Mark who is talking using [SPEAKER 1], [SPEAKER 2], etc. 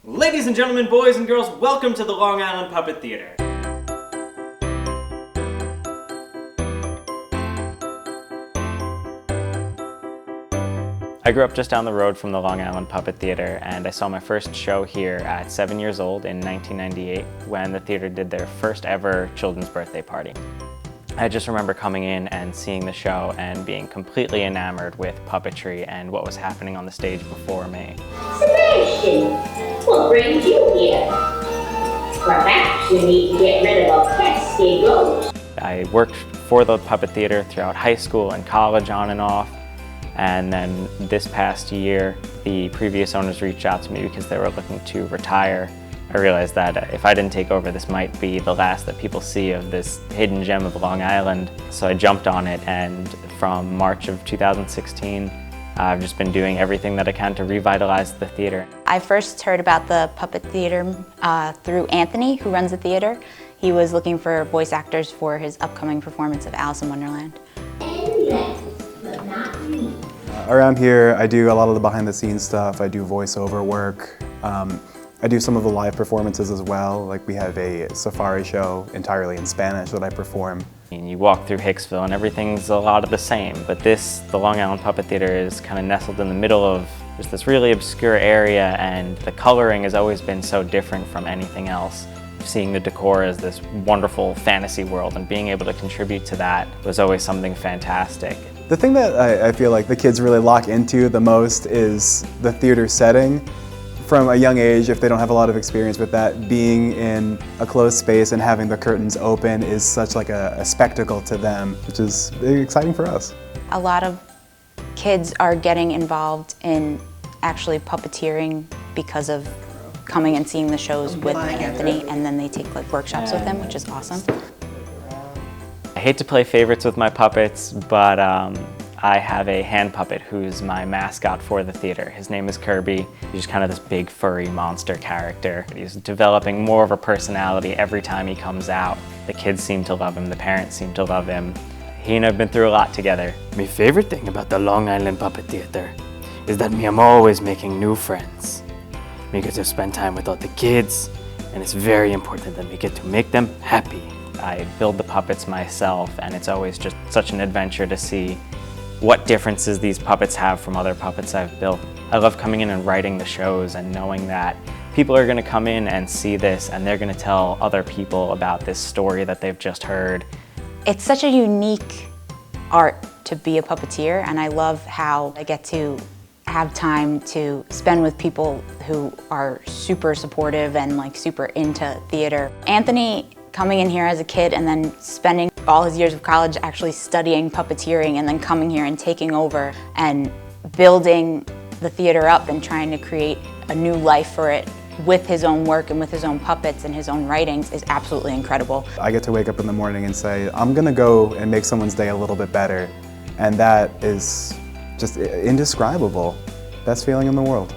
[SPEAKER 1] Ladies and gentlemen, boys and girls, welcome to the Long Island Puppet Theater. I grew up just down the road from the Long Island Puppet Theater, and I saw my first show here at 7 years old in 1998 when the theater did their first ever children's birthday party. I just remember coming in and seeing the show and being completely enamored with puppetry and what was happening on the stage before me.
[SPEAKER 2] Sebastian, what brings you here? Perhaps you need to get rid of a pesky ghost.
[SPEAKER 1] I worked for the puppet theater throughout high school and college on and off. And then this past year, the previous owners reached out to me because they were looking to retire. I realized that if I didn't take over, this might be the last that people see of this hidden gem of Long Island. So I jumped on it, and from March of 2016, I've just been doing everything that I can to revitalize the theater.
[SPEAKER 3] I first heard about the puppet theater through Anthony, who runs the theater. He was looking for voice actors for his upcoming performance of Alice in Wonderland.
[SPEAKER 4] Around here, I do a lot of the behind-the-scenes stuff. I do voiceover work. I do some of the live performances as well. Like, we have a safari show entirely in Spanish that I perform.
[SPEAKER 1] And you walk through Hicksville and everything's a lot of the same, but the Long Island Puppet Theater is kind of nestled in the middle of just this really obscure area, and the coloring has always been so different from anything else. Seeing the decor as this wonderful fantasy world and being able to contribute to that was always something fantastic.
[SPEAKER 4] The thing that I feel like the kids really lock into the most is the theater setting. From a young age, if they don't have a lot of experience with that, being in a closed space and having the curtains open is such like a spectacle to them, which is very exciting for us.
[SPEAKER 3] A lot of kids are getting involved in actually puppeteering because of coming and seeing the shows with Anthony, and then they take like workshops with him, which is awesome.
[SPEAKER 1] I hate to play favorites with my puppets, but I have a hand puppet who's my mascot for the theater. His name is Kirby. He's just kind of this big furry monster character. He's developing more of a personality every time he comes out. The kids seem to love him, the parents seem to love him. He and I have been through a lot together. My favorite thing about the Long Island Puppet Theater is that I'm always making new friends. We get to spend time with all the kids, and it's very important that we get to make them happy. I build the puppets myself, and it's always just such an adventure to see what differences these puppets have from other puppets I've built. I love coming in and writing the shows and knowing that people are going to come in and see this, and they're going to tell other people about this story that they've just heard.
[SPEAKER 3] It's such a unique art to be a puppeteer, and I love how I get to have time to spend with people who are super supportive and like super into theater. Anthony coming in here as a kid and then spending all his years of college actually studying puppeteering, and then coming here and taking over and building the theater up and trying to create a new life for it with his own work and with his own puppets and his own writings is absolutely incredible.
[SPEAKER 4] I get to wake up in the morning and say, I'm gonna go and make someone's day a little bit better. And that is just indescribable. Best feeling in the world.